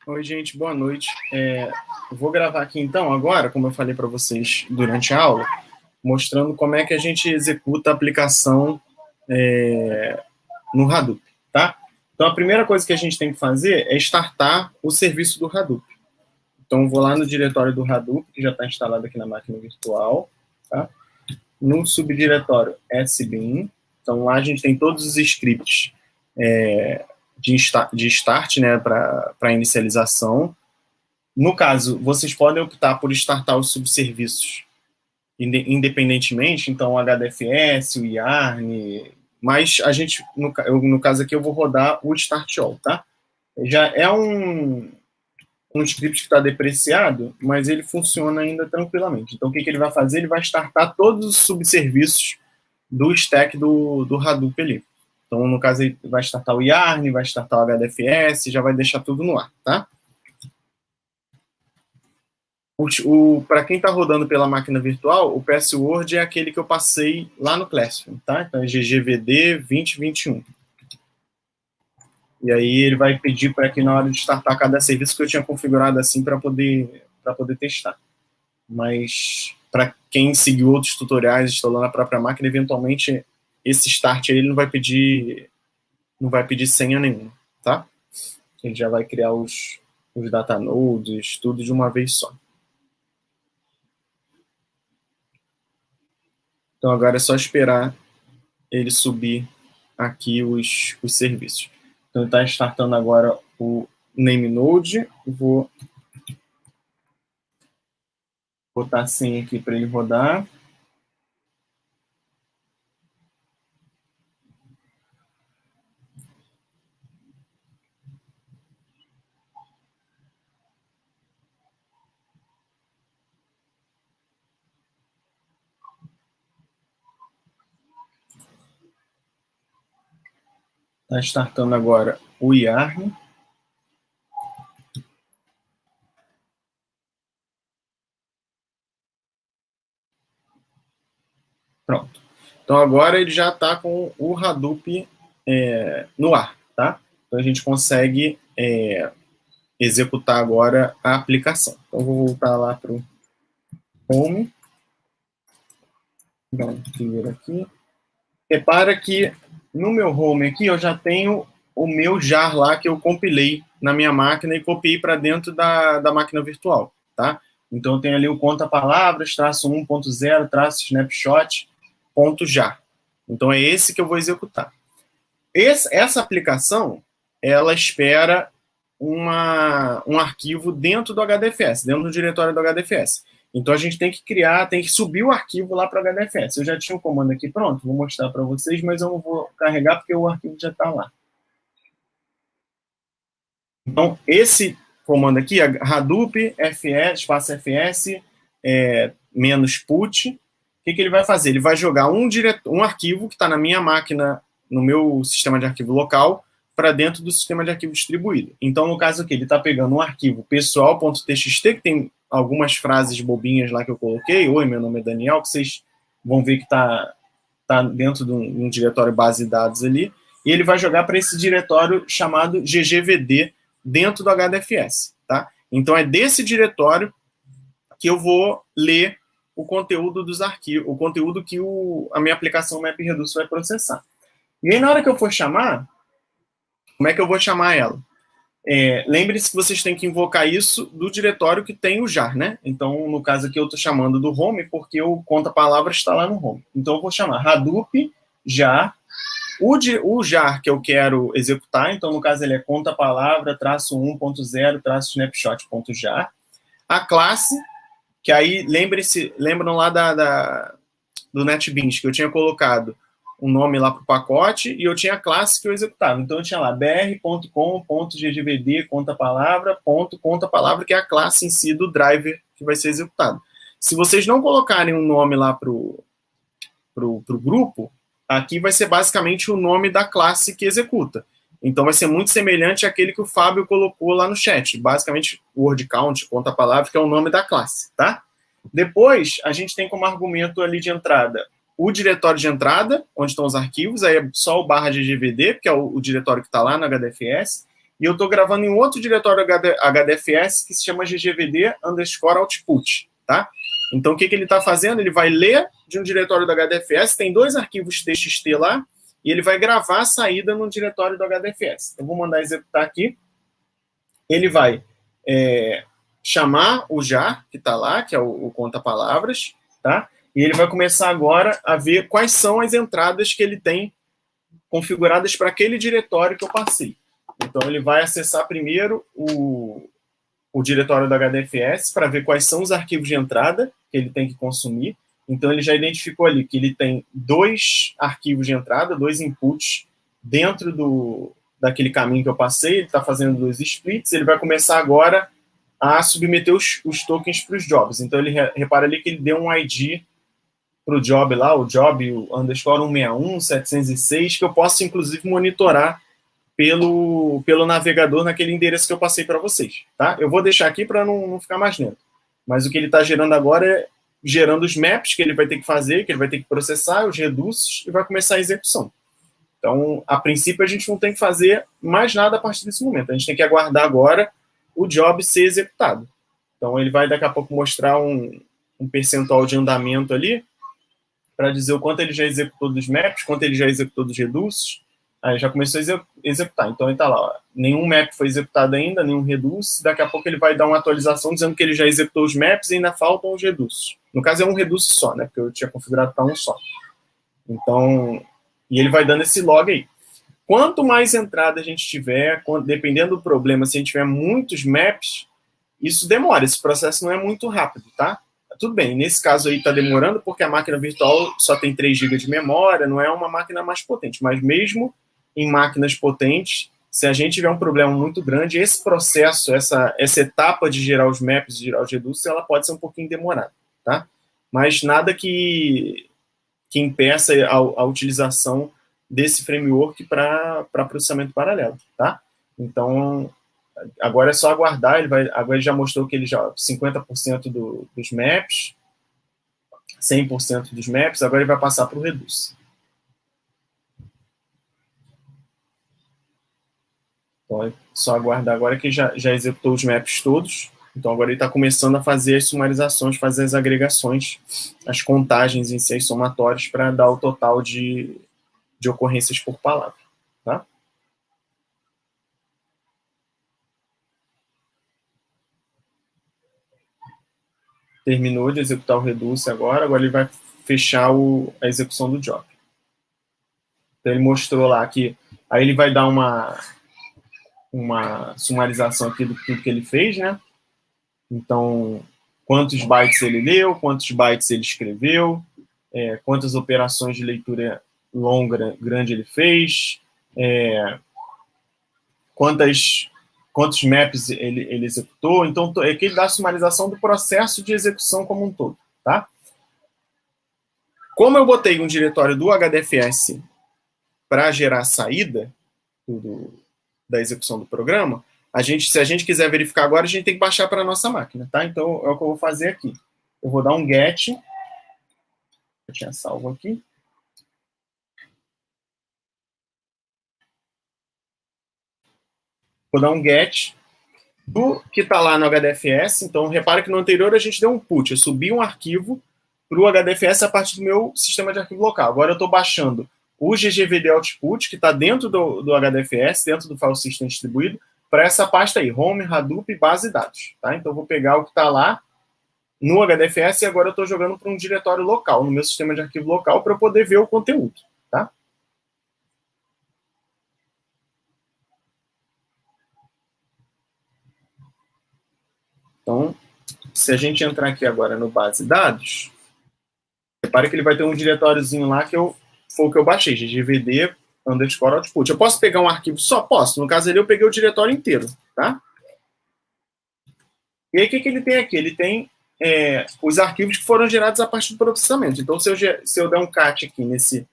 Oi, gente, boa noite. Eu vou gravar aqui então, agora, como eu falei para vocês durante a aula, mostrando como é que a gente executa a aplicação no Hadoop, tá? Então, a primeira coisa que a gente tem que fazer é startar o serviço do Hadoop. Então, eu vou lá no diretório do Hadoop, que já está instalado aqui na máquina virtual, tá? No subdiretório sbin. Então, lá a gente tem todos os scripts de start, né, para inicialização. No caso, vocês podem optar por startar os subserviços independentemente, então o HDFS, o YARN, mas a gente, no caso aqui, eu vou rodar o Start All, tá? Já é um script que está depreciado, mas ele funciona ainda tranquilamente. Então, o que ele vai fazer? Ele vai startar todos os subserviços do stack do Hadoop ali. Então, no caso, ele vai startar o YARN, vai startar o HDFS, já vai deixar tudo no ar, tá? Para quem está rodando pela máquina virtual, o password é aquele que eu passei lá no Classroom, tá? Então é GGVD 2021. E aí ele vai pedir para que na hora de startar cada serviço que eu tinha configurado assim para poder testar. Mas para quem seguiu outros tutoriais instalando a própria máquina, eventualmente esse start aí ele não vai pedir senha nenhuma, tá? Ele já vai criar os data nodes, tudo de uma vez só. Então agora é só esperar ele subir aqui os serviços. Então, está startando agora o name node. Vou botar a senha aqui para ele rodar. Está startando agora o YARN. Pronto. Então, agora ele já está com o Hadoop no ar, tá? Então, a gente consegue executar agora a aplicação. Então, eu vou voltar lá para o home. Dar um clear aqui. Repara que no meu home aqui eu já tenho o meu jar lá que eu compilei na minha máquina e copiei para dentro da máquina virtual, tá? Então eu tenho ali o conta palavras, traço 1.0, traço snapshot, ponto jar. Então é esse que eu vou executar. Essa aplicação, ela espera um arquivo dentro do HDFS, dentro do diretório do HDFS. Então a gente tem que tem que subir o arquivo lá para o HDFS. Eu já tinha um comando aqui pronto, vou mostrar para vocês, mas eu não vou carregar porque o arquivo já está lá. Então esse comando aqui é Hadoop fs, espaço fs, menos put. O que ele vai fazer? Ele vai jogar um arquivo que está na minha máquina, no meu sistema de arquivo local, para dentro do sistema de arquivo distribuído. Então, no caso aqui, ele está pegando um arquivo pessoal.txt, que tem algumas frases bobinhas lá que eu coloquei. Oi, meu nome é Daniel, que vocês vão ver que está dentro de um diretório base de dados ali. E ele vai jogar para esse diretório chamado ggvd dentro do HDFS. Tá? Então, é desse diretório que eu vou ler o conteúdo dos arquivos, o conteúdo que a minha aplicação MapReduce vai processar. E aí, na hora que eu for chamar, como é que eu vou chamar ela? Lembre-se que vocês têm que invocar isso do diretório que tem o jar, né? Então, no caso aqui, eu estou chamando do home porque o conta-palavra está lá no home. Então, eu vou chamar Hadoop jar, o jar que eu quero executar, então, no caso, ele é conta-palavra, traço 1.0, traço snapshot.jar. A classe, que aí, lembram lá do NetBeans, que eu tinha colocado um nome lá para o pacote e eu tinha a classe que eu executava. Então, eu tinha lá br.com.ggvd, conta-palavra, conta-palavra, que é a classe em si do driver que vai ser executado. Se vocês não colocarem um nome lá para o grupo, aqui vai ser basicamente o nome da classe que executa. Então, vai ser muito semelhante àquele que o Fábio colocou lá no chat. Basicamente, word count, conta-palavra, que é o nome da classe, tá? Depois, a gente tem como argumento ali de entrada o diretório de entrada, onde estão os arquivos, aí é só o /ggvd, que é o diretório que está lá no HDFS, e eu estou gravando em outro diretório HDFS que se chama ggvd_output, tá? Então, o que ele está fazendo? Ele vai ler de um diretório do HDFS, tem 2 arquivos txt lá, e ele vai gravar a saída no diretório do HDFS. Eu vou mandar executar aqui. Ele vai chamar o jar, que está lá, que é o conta-palavras, tá? E ele vai começar agora a ver quais são as entradas que ele tem configuradas para aquele diretório que eu passei. Então, ele vai acessar primeiro o diretório do HDFS para ver quais são os arquivos de entrada que ele tem que consumir. Então, ele já identificou ali que ele tem 2 arquivos de entrada, 2 inputs dentro daquele caminho que eu passei. Ele está fazendo 2 splits. Ele vai começar agora a submeter os tokens para os jobs. Então, ele repara ali que ele deu um ID para o job lá, o job, o underscore 161, 706, que eu posso, inclusive, monitorar pelo navegador naquele endereço que eu passei para vocês, tá? Eu vou deixar aqui para não ficar mais lento. Mas o que ele está gerando agora é gerando os maps que ele vai ter que fazer, que ele vai ter que processar, os reduces, e vai começar a execução. Então, a princípio, a gente não tem que fazer mais nada a partir desse momento. A gente tem que aguardar agora o job ser executado. Então, ele vai daqui a pouco mostrar um percentual de andamento ali, para dizer o quanto ele já executou dos maps, quanto ele já executou dos reduces. Aí já começou a executar. Então, ele está lá, ó, nenhum map foi executado ainda, nenhum reduce. Daqui a pouco ele vai dar uma atualização dizendo que ele já executou os maps e ainda faltam os reduces. No caso, é um reduce só, né? Porque eu tinha configurado para um só. Então, e ele vai dando esse log aí. Quanto mais entrada a gente tiver, dependendo do problema, se a gente tiver muitos maps, isso demora. Esse processo não é muito rápido, tá? Tudo bem, nesse caso aí está demorando porque a máquina virtual só tem 3 GB de memória, não é uma máquina mais potente, mas mesmo em máquinas potentes, se a gente tiver um problema muito grande, esse processo, essa etapa de gerar os maps, de gerar os reduces, ela pode ser um pouquinho demorada, tá? Mas nada que impeça a utilização desse framework para processamento paralelo, tá? Então, agora é só aguardar, agora ele já mostrou que ele já 50% dos maps, 100% dos maps, agora ele vai passar para o Reduce. Então, é só aguardar agora que já executou os maps todos. Então, agora ele está começando a fazer as sumarizações, fazer as agregações, as contagens em si, somatórias, para dar o total de ocorrências por palavra, tá? Terminou de executar o Reduce agora ele vai fechar a execução do job. Então, ele mostrou lá que aí ele vai dar uma sumarização aqui do tudo que ele fez, né? Então, quantos bytes ele leu, quantos bytes ele escreveu, quantas operações de leitura longa, grande ele fez, quantos maps ele executou. Então, é que ele dá a sumarização do processo de execução como um todo, tá? Como eu botei um diretório do HDFS para gerar a saída da execução do programa, se a gente quiser verificar agora, a gente tem que baixar para a nossa máquina, tá? Então, é o que eu vou fazer aqui. Eu vou dar um get. Eu tinha salvo aqui. Vou dar um get do que está lá no HDFS. Então, repara que no anterior a gente deu um put. Eu subi um arquivo para o HDFS a partir do meu sistema de arquivo local. Agora eu estou baixando o ggvd output, que está dentro do HDFS, dentro do file system distribuído, para essa pasta aí, home, Hadoop, base de dados. Tá? Então, eu vou pegar o que está lá no HDFS e agora eu estou jogando para um diretório local, no meu sistema de arquivo local, para eu poder ver o conteúdo. Tá? Então, se a gente entrar aqui agora no base de dados, repare que ele vai ter um diretóriozinho lá que foi o que eu baixei, ggvd_output. Eu posso pegar um arquivo só? Posso. No caso ali, eu peguei o diretório inteiro, tá? E aí, o que ele tem aqui? Ele tem os arquivos que foram gerados a partir do processamento. Então, se eu der um cat aqui nesse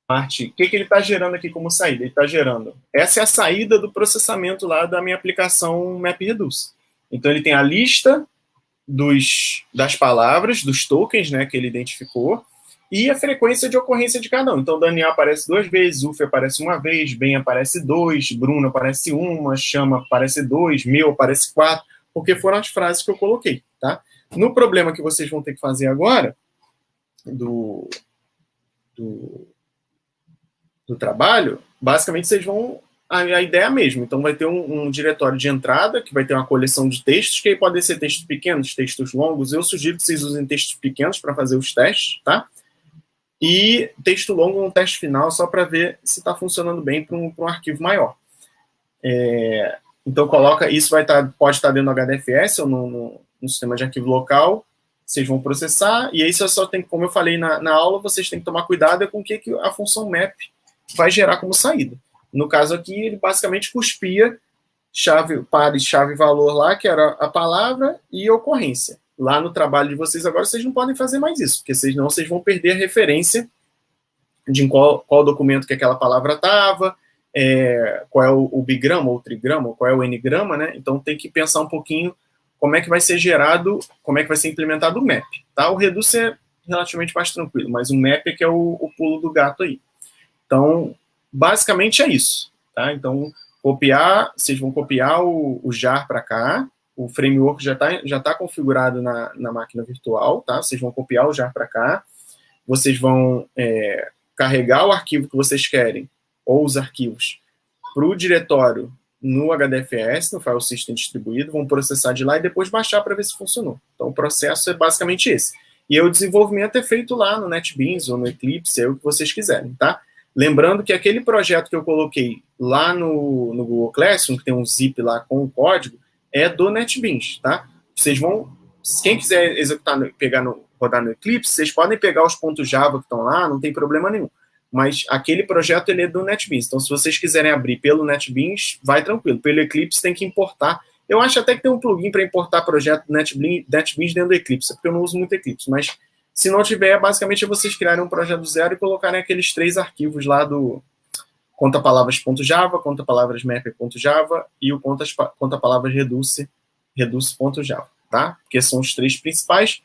parte, o que ele está gerando aqui como saída? Ele está gerando. Essa é a saída do processamento lá da minha aplicação MapReduce. Então, ele tem a lista das palavras, dos tokens, né, que ele identificou, e a frequência de ocorrência de cada um. Então, Daniel aparece 2 vezes, Uf aparece 1 vez, Ben aparece 2, Bruno aparece 1, Chama aparece 2, Meu aparece 4, porque foram as frases que eu coloquei, tá? No problema que vocês vão ter que fazer agora, do trabalho, basicamente vocês vão... A ideia é a mesma. Então, vai ter um diretório de entrada, que vai ter uma coleção de textos, que aí podem ser textos pequenos, textos longos. Eu sugiro que vocês usem textos pequenos para fazer os testes, tá? E texto longo, um teste final, só para ver se está funcionando bem para um arquivo maior. Então, coloca... Isso pode estar dentro do HDFS ou no sistema de arquivo local. Vocês vão processar, e aí você só tem, como eu falei na aula, vocês têm que tomar cuidado com o que a função map vai gerar como saída. No caso aqui, ele basicamente cuspia chave, pares, chave, valor lá, que era a palavra e a ocorrência. Lá no trabalho de vocês agora, vocês não podem fazer mais isso, porque senão vocês vão perder a referência de qual documento que aquela palavra estava, qual é o bigrama ou o trigrama, qual é o n-grama, né? Então tem que pensar um pouquinho como é que vai ser gerado, como é que vai ser implementado o map. Tá? O reduce é relativamente mais tranquilo, mas o map é que é o pulo do gato aí. Então, basicamente é isso. Tá? Então, vocês vão copiar o jar para cá, o framework já tá configurado na máquina virtual, tá? Vocês vão copiar o jar para cá, vocês vão carregar o arquivo que vocês querem, ou os arquivos, para o diretório no HDFS, no File System distribuído, vão processar de lá e depois baixar para ver se funcionou. Então, o processo é basicamente esse. E o desenvolvimento é feito lá no NetBeans ou no Eclipse, é o que vocês quiserem, tá? Lembrando que aquele projeto que eu coloquei lá no Google Classroom, que tem um zip lá com o código, é do NetBeans, tá? Vocês vão... Quem quiser executar, rodar no Eclipse, vocês podem pegar os pontos Java que estão lá, não tem problema nenhum. Mas aquele projeto, ele é do NetBeans. Então, se vocês quiserem abrir pelo NetBeans, vai tranquilo. Pelo Eclipse, tem que importar. Eu acho até que tem um plugin para importar projeto do NetBeans dentro do Eclipse, porque eu não uso muito Eclipse. Mas, se não tiver, basicamente é vocês criarem um projeto do zero e colocarem aqueles 3 arquivos lá do contapalavras.java, contapalavras.map.java e o contapalavras reduce.java, tá? Porque são os 3 principais.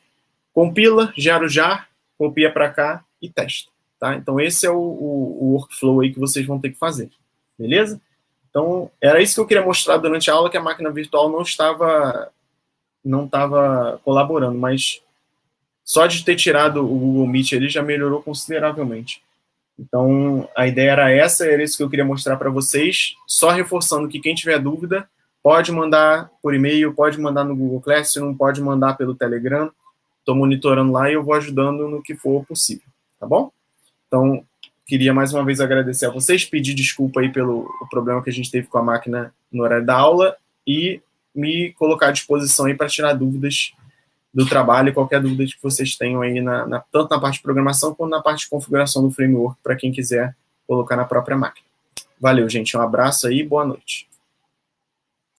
Compila, gera o jar, copia para cá e testa. Tá? Então, esse é o workflow aí que vocês vão ter que fazer. Beleza? Então, era isso que eu queria mostrar durante a aula, que a máquina virtual não estava colaborando, mas só de ter tirado o Google Meet ali já melhorou consideravelmente. Então, a ideia era isso que eu queria mostrar para vocês, só reforçando que quem tiver dúvida, pode mandar por e-mail, pode mandar no Google Classroom, pode mandar pelo Telegram, estou monitorando lá e eu vou ajudando no que for possível, tá bom? Então, queria mais uma vez agradecer a vocês, pedir desculpa aí pelo problema que a gente teve com a máquina no horário da aula e me colocar à disposição aí para tirar dúvidas do trabalho, qualquer dúvida que vocês tenham aí, tanto na parte de programação quanto na parte de configuração do framework, para quem quiser colocar na própria máquina. Valeu, gente. Um abraço aí, boa noite.